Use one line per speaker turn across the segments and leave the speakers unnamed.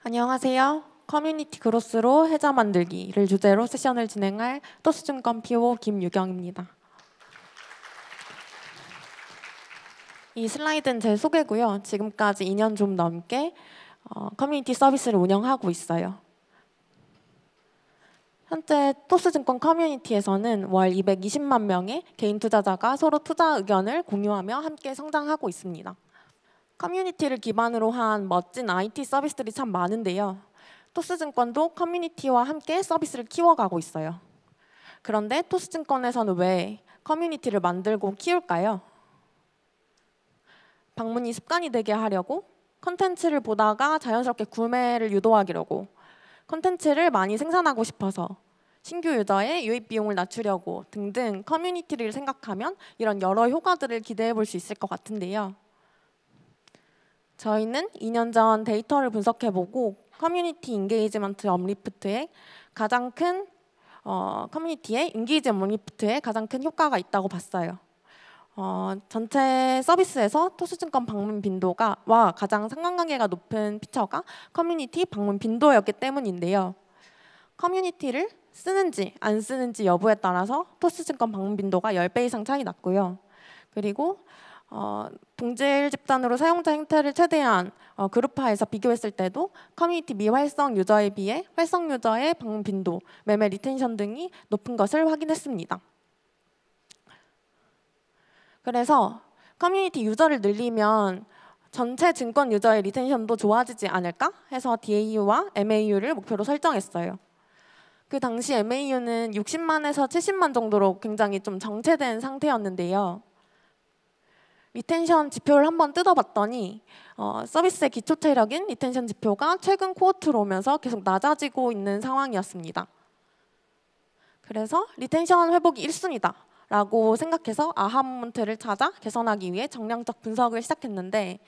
안녕하세요. 커뮤니티 그로스로 해자 만들기를 주제로 세션을 진행할 토스증권 PO 김유경입니다. 이 슬라이드는 제 소개고요. 지금까지 2년 좀 넘게 커뮤니티 서비스를 운영하고 있어요. 현재 토스증권 커뮤니티에서는 월 220만 명의 개인 투자자가 서로 투자 의견을 공유하며 함께 성장하고 있습니다. 커뮤니티를 기반으로 한 멋진 IT 서비스들이 참 많은데요. 토스증권도 커뮤니티와 함께 서비스를 키워가고 있어요. 그런데 토스증권에서는 왜 커뮤니티를 만들고 키울까요? 방문이 습관이 되게 하려고, 콘텐츠를 보다가 자연스럽게 구매를 유도하려고, 콘텐츠를 많이 생산하고 싶어서, 신규 유저의 유입 비용을 낮추려고 등등 커뮤니티를 생각하면 이런 여러 효과들을 기대해 볼 수 있을 것 같은데요. 저희는 2년 전 데이터를 분석해보고 커뮤니티 인게이지먼트 업리프트에 가장 큰 커뮤니티의 인게이지 업리프트에 가장 큰 효과가 있다고 봤어요. 전체 서비스에서 토스증권 방문 빈도와 가장 상관관계가 높은 피처가 커뮤니티 방문 빈도였기 때문인데요. 커뮤니티를 쓰는지 안 쓰는지 여부에 따라서 토스증권 방문 빈도가 10배 이상 차이 났고요. 그리고 동질 집단으로 사용자 행태를 최대한 그룹화해서 비교했을 때도 커뮤니티 미활성 유저에 비해 활성 유저의 방문 빈도, 매매 리텐션 등이 높은 것을 확인했습니다. 그래서 커뮤니티 유저를 늘리면 전체 증권 유저의 리텐션도 좋아지지 않을까 해서 DAU와 MAU를 목표로 설정했어요. 그 당시 MAU는 60만에서 70만 정도로 굉장히 좀 정체된 상태였는데요. 리텐션 지표를 한번 뜯어봤더니 서비스의 기초 체력인 리텐션 지표가 최근 코호트로 오면서 계속 낮아지고 있는 상황이었습니다. 그래서 리텐션 회복이 1순위다 라고 생각해서 아하 모먼트를 찾아 개선하기 위해 정량적 분석을 시작했는데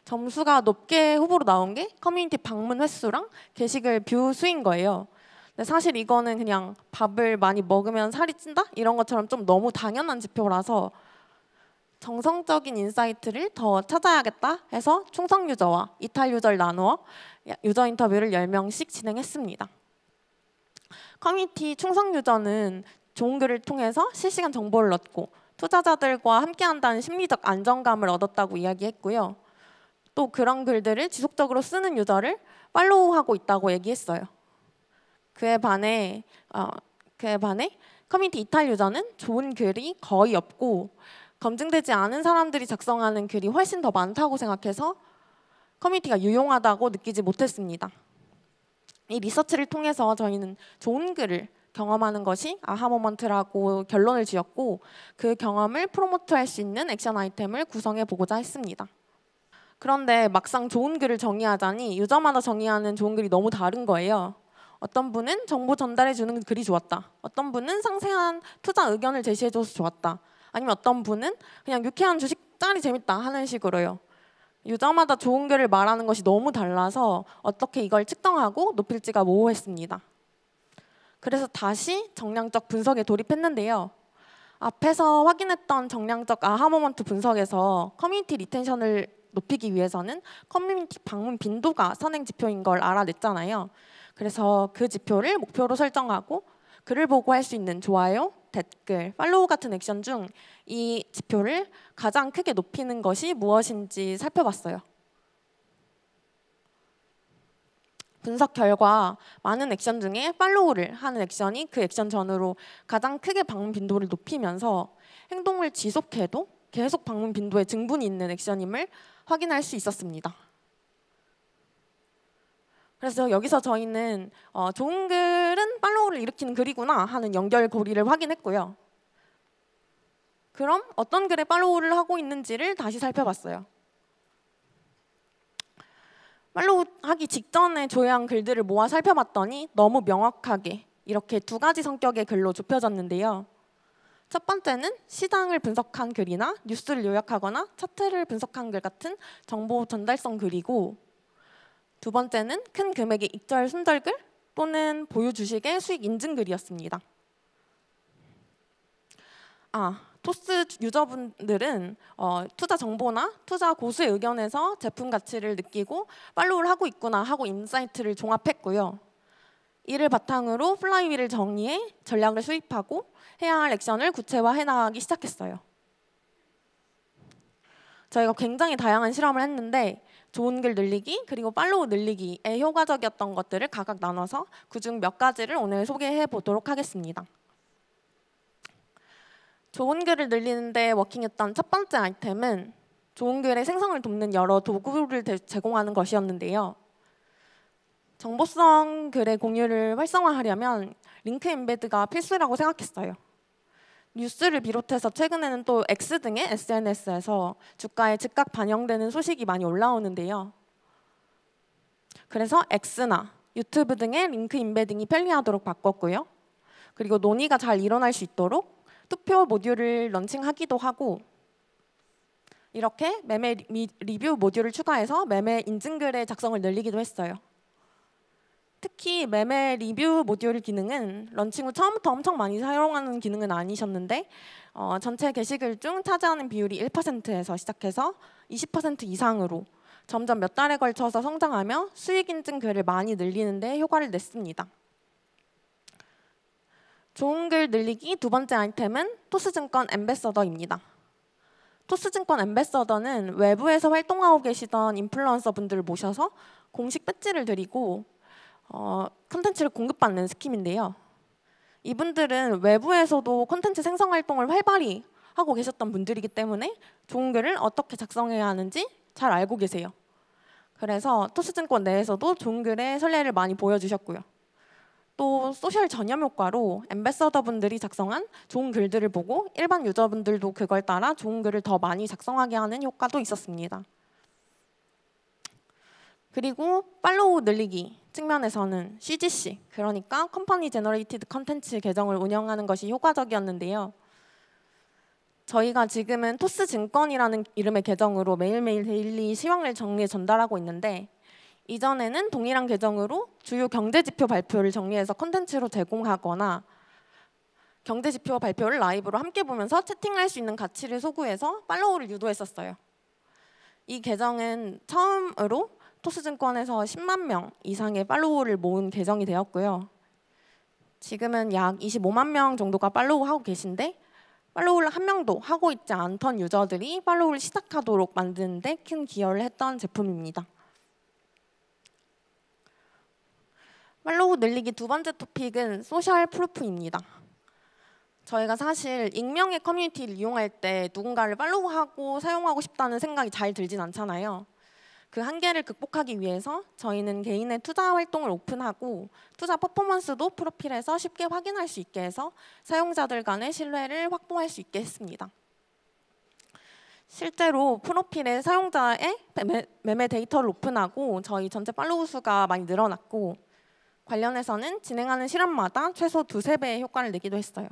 점수가 높게 후보로 나온 게 커뮤니티 방문 횟수랑 게시글 뷰 수인 거예요. 근데 사실 이거는 그냥 밥을 많이 먹으면 살이 찐다? 이런 것처럼 좀 너무 당연한 지표라서 정성적인 인사이트를 더 찾아야겠다 해서 충성 유저와 이탈 유저를 나누어 유저 인터뷰를 10명씩 진행했습니다. 커뮤니티 충성 유저는 좋은 글을 통해서 실시간 정보를 얻고 투자자들과 함께한다는 심리적 안정감을 얻었다고 이야기했고요. 또 그런 글들을 지속적으로 쓰는 유저를 팔로우하고 있다고 얘기했어요. 그에 반해 커뮤니티 이탈 유저는 좋은 글이 거의 없고 검증되지 않은 사람들이 작성하는 글이 훨씬 더 많다고 생각해서 커뮤니티가 유용하다고 느끼지 못했습니다. 이 리서치를 통해서 저희는 좋은 글을 경험하는 것이 아하 모먼트라고 결론을 지었고 그 경험을 프로모트할 수 있는 액션 아이템을 구성해 보고자 했습니다. 그런데 막상 좋은 글을 정의하자니 유저마다 정의하는 좋은 글이 너무 다른 거예요. 어떤 분은 정보 전달해 주는 글이 좋았다. 어떤 분은 상세한 투자 의견을 제시해줘서 좋았다. 아니면 어떤 분은 그냥 유쾌한 주식 짤이 재밌다 하는 식으로요. 유저마다 좋은 글을 말하는 것이 너무 달라서 어떻게 이걸 측정하고 높일지가 모호했습니다. 그래서 다시 정량적 분석에 돌입했는데요. 앞에서 확인했던 정량적 아하 모먼트 분석에서 커뮤니티 리텐션을 높이기 위해서는 커뮤니티 방문 빈도가 선행 지표인 걸 알아냈잖아요. 그래서 그 지표를 목표로 설정하고 글을 보고 할 수 있는 좋아요, 댓글, 팔로우 같은 액션 중 이 지표를 가장 크게 높이는 것이 무엇인지 살펴봤어요. 분석 결과 많은 액션 중에 팔로우를 하는 액션이 그 액션 전후로 가장 크게 방문 빈도를 높이면서 행동을 지속해도 계속 방문 빈도에 증분이 있는 액션임을 확인할 수 있었습니다. 그래서 여기서 저희는 좋은 글은 팔로우를 일으키는 글이구나 하는 연결고리를 확인했고요. 그럼 어떤 글에 팔로우를 하고 있는지를 다시 살펴봤어요. 팔로우 하기 직전에 조회한 글들을 모아 살펴봤더니 너무 명확하게 이렇게 두 가지 성격의 글로 좁혀졌는데요. 첫 번째는 시장을 분석한 글이나 뉴스를 요약하거나 차트를 분석한 글 같은 정보 전달성 글이고 두 번째는 큰 금액의 익절 순절글 또는 보유 주식의 수익 인증 글이었습니다. 토스 유저분들은 투자 정보나 투자 고수의 의견에서 제품 가치를 느끼고 팔로우를 하고 있구나 하고 인사이트를 종합했고요. 이를 바탕으로 플라이휠을 정리해 전략을 수립하고 해야 할 액션을 구체화해 나가기 시작했어요. 저희가 굉장히 다양한 실험을 했는데 좋은 글 늘리기 그리고 팔로우 늘리기에 효과적이었던 것들을 각각 나눠서 그중 몇 가지를 오늘 소개해 보도록 하겠습니다. 좋은 글을 늘리는데 워킹했던 첫 번째 아이템은 좋은 글의 생성을 돕는 여러 도구를 제공하는 것이었는데요. 정보성 글의 공유를 활성화하려면 링크 엠베드가 필수라고 생각했어요. 뉴스를 비롯해서 최근에는 또 X 등의 SNS에서 주가에 즉각 반영되는 소식이 많이 올라오는데요. 그래서 X나 유튜브 등의 링크 인베딩이 편리하도록 바꿨고요. 그리고 논의가 잘 일어날 수 있도록 투표 모듈을 런칭하기도 하고 이렇게 매매 리뷰 모듈을 추가해서 매매 인증글의 작성을 늘리기도 했어요. 특히 매매 리뷰 모듈 기능은 런칭 후 처음부터 엄청 많이 사용하는 기능은 아니셨는데 전체 게시글 중 차지하는 비율이 1%에서 시작해서 20% 이상으로 점점 몇 달에 걸쳐서 성장하며 수익 인증 글을 많이 늘리는 데 효과를 냈습니다. 좋은 글 늘리기 두 번째 아이템은 토스증권 앰베서더입니다. 토스증권 앰베서더는 외부에서 활동하고 계시던 인플루언서 분들을 모셔서 공식 배지를 드리고 콘텐츠를 공급받는 스킴인데요. 이분들은 외부에서도 콘텐츠 생성 활동을 활발히 하고 계셨던 분들이기 때문에 좋은 글을 어떻게 작성해야 하는지 잘 알고 계세요. 그래서 토스증권 내에서도 좋은 글의 선례를 많이 보여주셨고요. 또 소셜 전염 효과로 앰베서더 분들이 작성한 좋은 글들을 보고 일반 유저분들도 그걸 따라 좋은 글을 더 많이 작성하게 하는 효과도 있었습니다. 그리고 팔로우 늘리기 측면에서는 CGC, 그러니까 컴퍼니 제너레이티드 컨텐츠 계정을 운영하는 것이 효과적이었는데요. 저희가 지금은 토스증권이라는 이름의 계정으로 매일매일 데일리 시황을 정리해 전달하고 있는데 이전에는 동일한 계정으로 주요 경제지표 발표를 정리해서 콘텐츠로 제공하거나 경제지표 발표를 라이브로 함께 보면서 채팅할 수 있는 가치를 소구해서 팔로우를 유도했었어요. 이 계정은 처음으로 토스증권에서 10만 명 이상의 팔로우를 모은 계정이 되었고요. 지금은 약 25만 명 정도가 팔로우하고 계신데 팔로우를 한 명도 하고 있지 않던 유저들이 팔로우를 시작하도록 만드는 데 큰 기여를 했던 제품입니다. 팔로우 늘리기 두 번째 토픽은 소셜 프루프입니다. 저희가 사실 익명의 커뮤니티를 이용할 때 누군가를 팔로우하고 사용하고 싶다는 생각이 잘 들진 않잖아요. 그 한계를 극복하기 위해서 저희는 개인의 투자 활동을 오픈하고 투자 퍼포먼스도 프로필에서 쉽게 확인할 수 있게 해서 사용자들 간의 신뢰를 확보할 수 있게 했습니다. 실제로 프로필에 사용자의 매매 데이터를 오픈하고 저희 전체 팔로우 수가 많이 늘어났고 관련해서는 진행하는 실험마다 최소 2~3배의 효과를 내기도 했어요.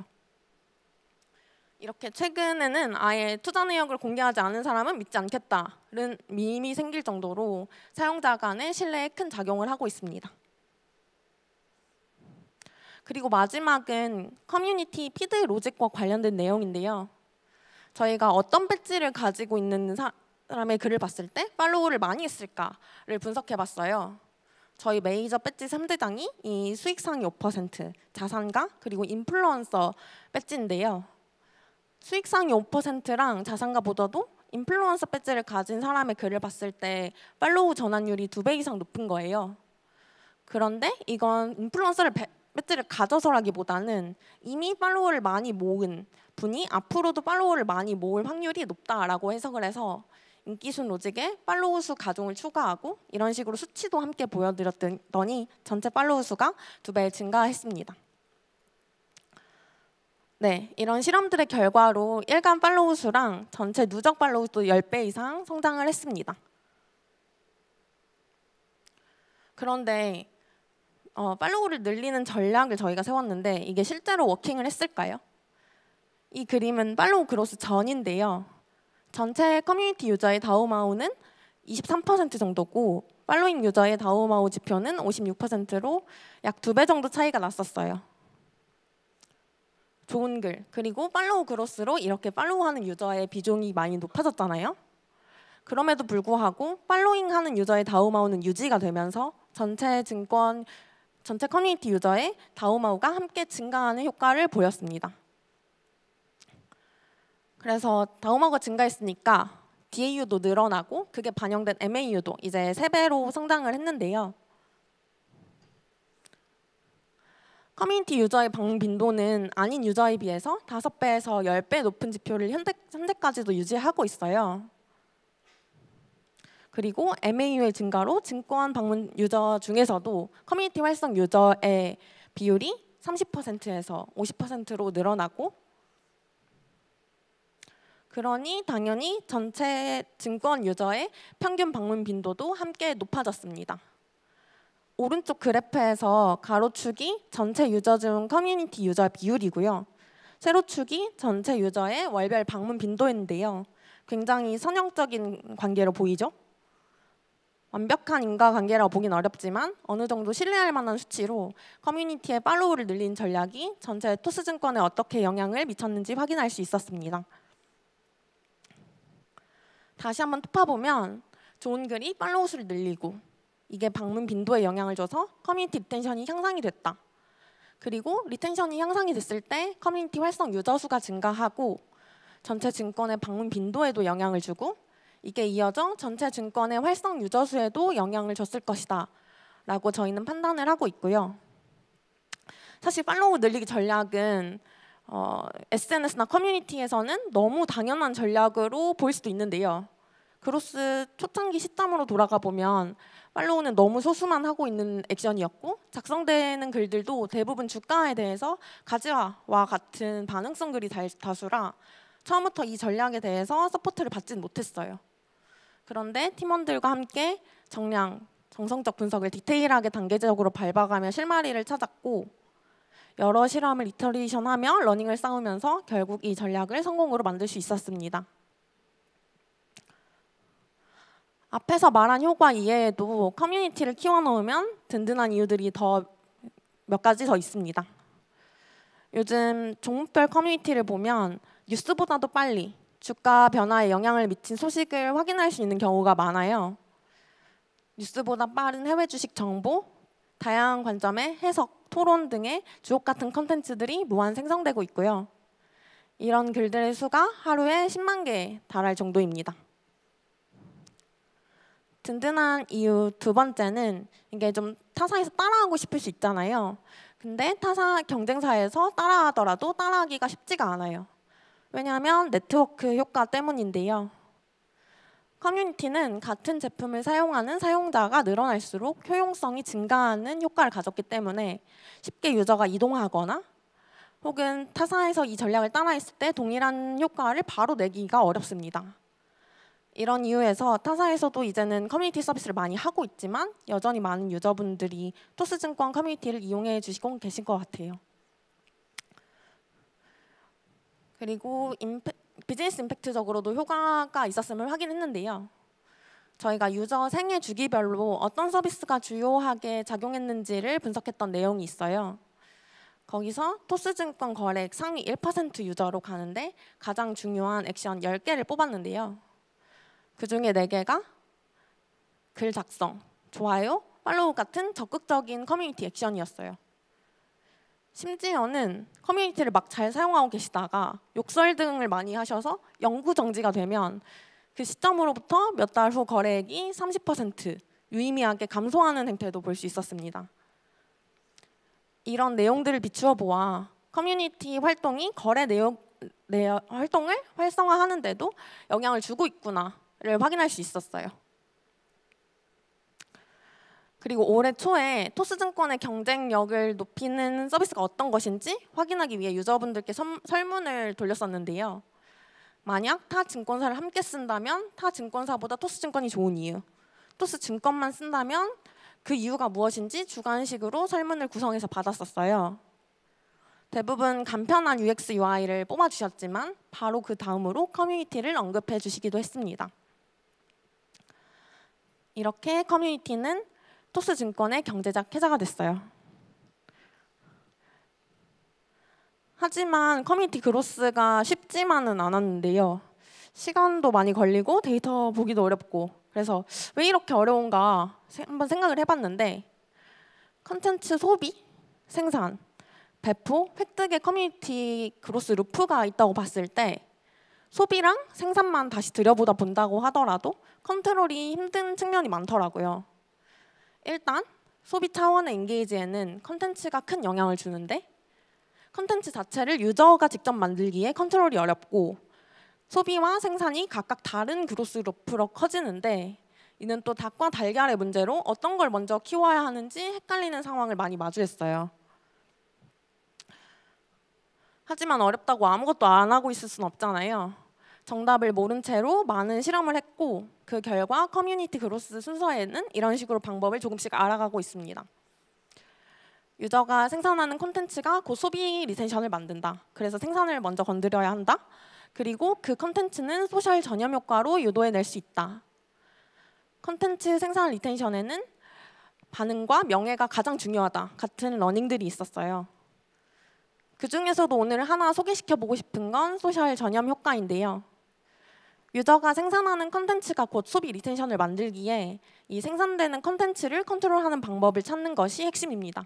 이렇게 최근에는 아예 투자 내역을 공개하지 않은 사람은 믿지 않겠다는 밈이 생길 정도로 사용자 간의 신뢰에 큰 작용을 하고 있습니다. 그리고 마지막은 커뮤니티 피드 로직과 관련된 내용인데요. 저희가 어떤 배지를 가지고 있는 사람의 글을 봤을 때 팔로우를 많이 했을까를 분석해봤어요. 저희 메이저 배지 3대장이 이 수익 상위 5%, 자산가, 그리고 인플루언서 배지인데요. 수익 상위 5%랑 자산가보다도 인플루언서 배지를 가진 사람의 글을 봤을 때 팔로우 전환율이 2배 이상 높은 거예요. 그런데 이건 인플루언서를 배지를 가져서라기보다는 이미 팔로워를 많이 모은 분이 앞으로도 팔로워를 많이 모을 확률이 높다라고 해석을 해서 인기순 로직에 팔로우 수 가중을 추가하고 이런 식으로 수치도 함께 보여드렸더니 전체 팔로우 수가 2배 증가했습니다. 네, 이런 실험들의 결과로 일간 팔로우 수랑 전체 누적 팔로우 수도 10배 이상 성장을 했습니다. 그런데 팔로우를 늘리는 전략을 저희가 세웠는데 이게 실제로 워킹을 했을까요? 이 그림은 팔로우 그로스 전인데요. 전체 커뮤니티 유저의 다우마우는 23% 정도고 팔로잉 유저의 다우마우 지표는 56%로 약 2배 정도 차이가 났었어요. 좋은 글, 그리고 팔로우 그로스로 이렇게 팔로우하는 유저의 비중이 많이 높아졌잖아요. 그럼에도 불구하고 팔로잉하는 유저의 다우마우는 유지가 되면서 전체 커뮤니티 유저의 다우마우가 함께 증가하는 효과를 보였습니다. 그래서 다우마우가 증가했으니까 DAU도 늘어나고 그게 반영된 MAU도 이제 3배로 성장을 했는데요. 커뮤니티 유저의 방문 빈도는 아닌 유저에 비해서 5배에서 10배 높은 지표를 현재까지도 유지하고 있어요. 그리고 MAU의 증가로 증권 방문 유저 중에서도 커뮤니티 활성 유저의 비율이 30%에서 50%로 늘어나고, 그러니 당연히 전체 증권 유저의 평균 방문 빈도도 함께 높아졌습니다. 오른쪽 그래프에서 가로축이 전체 유저 중 커뮤니티 유저 비율이고요. 세로축이 전체 유저의 월별 방문 빈도인데요. 굉장히 선형적인 관계로 보이죠? 완벽한 인과관계라고 보긴 어렵지만 어느 정도 신뢰할 만한 수치로 커뮤니티의 팔로우를 늘린 전략이 전체 토스증권에 어떻게 영향을 미쳤는지 확인할 수 있었습니다. 다시 한번 톱파보면 좋은 글이 팔로우 수를 늘리고 이게 방문 빈도에 영향을 줘서 커뮤니티 리텐션이 향상이 됐다. 그리고 리텐션이 향상이 됐을 때 커뮤니티 활성 유저 수가 증가하고 전체 증권의 방문 빈도에도 영향을 주고 이게 이어져 전체 증권의 활성 유저 수에도 영향을 줬을 것이다 라고 저희는 판단을 하고 있고요. 사실 팔로우 늘리기 전략은 SNS나 커뮤니티에서는 너무 당연한 전략으로 보일 수도 있는데요. 그로스 초창기 시점으로 돌아가 보면 팔로우는 너무 소수만 하고 있는 액션이었고 작성되는 글들도 대부분 주가에 대해서 가지와 같은 반응성 글이 다수라 처음부터 이 전략에 대해서 서포트를 받지는 못했어요. 그런데 팀원들과 함께 정성적 분석을 디테일하게 단계적으로 밟아가며 실마리를 찾았고 여러 실험을 이터레이션하며 러닝을 쌓으면서 결국 이 전략을 성공으로 만들 수 있었습니다. 앞에서 말한 효과 이외에도 커뮤니티를 키워놓으면 든든한 이유들이 몇 가지 더 있습니다. 요즘 종목별 커뮤니티를 보면 뉴스보다도 빨리 주가 변화에 영향을 미친 소식을 확인할 수 있는 경우가 많아요. 뉴스보다 빠른 해외 주식 정보, 다양한 관점의 해석, 토론 등의 주옥 같은 컨텐츠들이 무한 생성되고 있고요. 이런 글들의 수가 하루에 10만 개에 달할 정도입니다. 든든한 이유 두 번째는 이게 좀 타사에서 따라하고 싶을 수 있잖아요. 근데 타사 경쟁사에서 따라하더라도 따라하기가 쉽지가 않아요. 왜냐하면 네트워크 효과 때문인데요. 커뮤니티는 같은 제품을 사용하는 사용자가 늘어날수록 효용성이 증가하는 효과를 가졌기 때문에 쉽게 유저가 이동하거나 혹은 타사에서 이 전략을 따라했을 때 동일한 효과를 바로 내기가 어렵습니다. 이런 이유에서 타사에서도 이제는 커뮤니티 서비스를 많이 하고 있지만 여전히 많은 유저분들이 토스증권 커뮤니티를 이용해 주시고 계신 것 같아요. 그리고 비즈니스 임팩트적으로도 효과가 있었음을 확인했는데요. 저희가 유저 생애 주기별로 어떤 서비스가 주요하게 작용했는지를 분석했던 내용이 있어요. 거기서 토스증권 거래액 상위 1% 유저로 가는데 가장 중요한 액션 10개를 뽑았는데요. 그중에 4개가 글 작성, 좋아요, 팔로우 같은 적극적인 커뮤니티 액션이었어요. 심지어는 커뮤니티를 막 잘 사용하고 계시다가 욕설 등을 많이 하셔서 영구 정지가 되면 그 시점으로부터 몇 달 후 거래액이 30% 유의미하게 감소하는 행태도 볼 수 있었습니다. 이런 내용들을 비추어 보아 커뮤니티 활동이 거래 활동을 활성화하는 데도 영향을 주고 있구나를 확인할 수 있었어요. 그리고 올해 초에 토스증권의 경쟁력을 높이는 서비스가 어떤 것인지 확인하기 위해 유저분들께 설문을 돌렸었는데요. 만약 타 증권사를 함께 쓴다면 타 증권사보다 토스증권이 좋은 이유, 토스증권만 쓴다면 그 이유가 무엇인지 주관식으로 설문을 구성해서 받았었어요. 대부분 간편한 UX, UI를 뽑아주셨지만 바로 그 다음으로 커뮤니티를 언급해 주시기도 했습니다. 이렇게 커뮤니티는 토스증권의 경제적 해자가 됐어요. 하지만 커뮤니티 그로스가 쉽지만은 않았는데요. 시간도 많이 걸리고 데이터 보기도 어렵고, 그래서 왜 이렇게 어려운가 한번 생각을 해봤는데, 컨텐츠 소비, 생산, 배포, 획득의 커뮤니티 그로스 루프가 있다고 봤을 때 소비랑 생산만 다시 들여보다 본다고 하더라도 컨트롤이 힘든 측면이 많더라고요. 일단 소비 차원의 인게이지에는 컨텐츠가 큰 영향을 주는데, 컨텐츠 자체를 유저가 직접 만들기에 컨트롤이 어렵고, 소비와 생산이 각각 다른 그로스 루프로 커지는데, 이는 또 닭과 달걀의 문제로 어떤 걸 먼저 키워야 하는지 헷갈리는 상황을 많이 마주했어요. 하지만 어렵다고 아무것도 안 하고 있을 순 없잖아요. 정답을 모른 채로 많은 실험을 했고, 그 결과 커뮤니티 그로스 순서에는 이런 식으로 방법을 조금씩 알아가고 있습니다. 유저가 생산하는 콘텐츠가 곧 소비 리텐션을 만든다. 그래서 생산을 먼저 건드려야 한다. 그리고 그 콘텐츠는 소셜 전염 효과로 유도해낼 수 있다. 콘텐츠 생산 리텐션에는 반응과 명예가 가장 중요하다 같은 러닝들이 있었어요. 그 중에서도 오늘 하나 소개시켜보고 싶은 건 소셜 전염 효과인데요. 유저가 생산하는 컨텐츠가 곧 소비 리텐션을 만들기에 이 생산되는 컨텐츠를 컨트롤하는 방법을 찾는 것이 핵심입니다.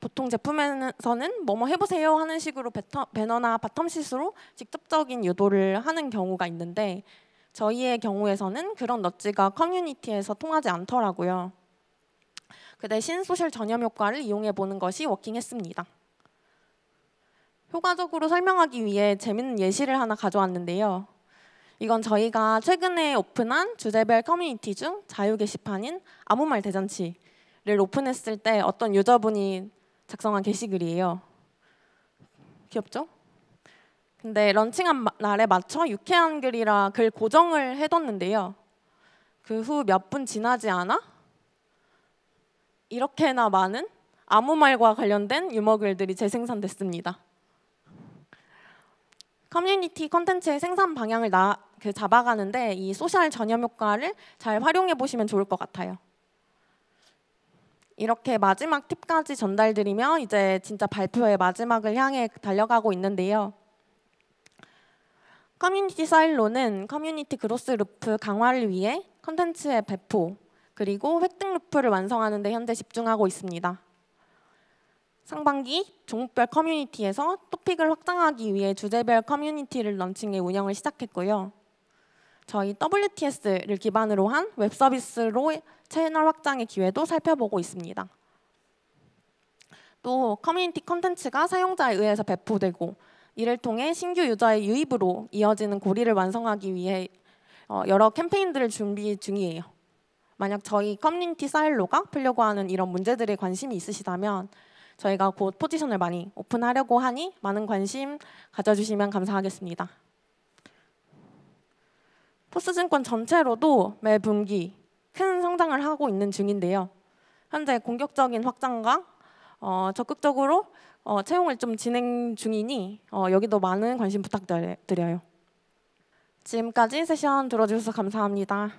보통 제품에서는 뭐뭐 해보세요 하는 식으로 배너나 바텀시스로 직접적인 유도를 하는 경우가 있는데, 저희의 경우에서는 그런 넛지가 커뮤니티에서 통하지 않더라고요. 그 대신 소셜 전염 효과를 이용해 보는 것이 워킹했습니다. 효과적으로 설명하기 위해 재밌는 예시를 하나 가져왔는데요. 이건 저희가 최근에 오픈한 주제별 커뮤니티 중 자유 게시판인 아무 말 대잔치를 오픈했을 때 어떤 유저분이 작성한 게시글이에요. 귀엽죠? 근데 런칭한 날에 맞춰 유쾌한 글이라 글 고정을 해뒀는데요. 그 후 몇 분 지나지 않아 이렇게나 많은 아무 말과 관련된 유머 글들이 재생산됐습니다. 커뮤니티 콘텐츠의 생산 방향을 잡아가는데 이 소셜 전염 효과를 잘 활용해 보시면 좋을 것 같아요. 이렇게 마지막 팁까지 전달드리며 이제 진짜 발표의 마지막을 향해 달려가고 있는데요. 커뮤니티 사일로는 커뮤니티 그로스 루프 강화를 위해 콘텐츠의 배포 그리고 획득 루프를 완성하는 데 현재 집중하고 있습니다. 상반기 종목별 커뮤니티에서 토픽을 확장하기 위해 주제별 커뮤니티를 런칭해 운영을 시작했고요. 저희 WTS를 기반으로 한 웹서비스로 채널 확장의 기회도 살펴보고 있습니다. 또 커뮤니티 콘텐츠가 사용자에 의해서 배포되고 이를 통해 신규 유저의 유입으로 이어지는 고리를 완성하기 위해 여러 캠페인들을 준비 중이에요. 만약 저희 커뮤니티 사일로가 풀려고 하는 이런 문제들에 관심이 있으시다면 저희가 곧 포지션을 많이 오픈하려고 하니 많은 관심 가져주시면 감사하겠습니다. 포스증권 전체로도 매 분기 큰 성장을 하고 있는 중인데요. 현재 공격적인 확장과 적극적으로 채용을 좀 진행 중이니 여기도 많은 관심 부탁드려요. 지금까지 세션 들어주셔서 감사합니다.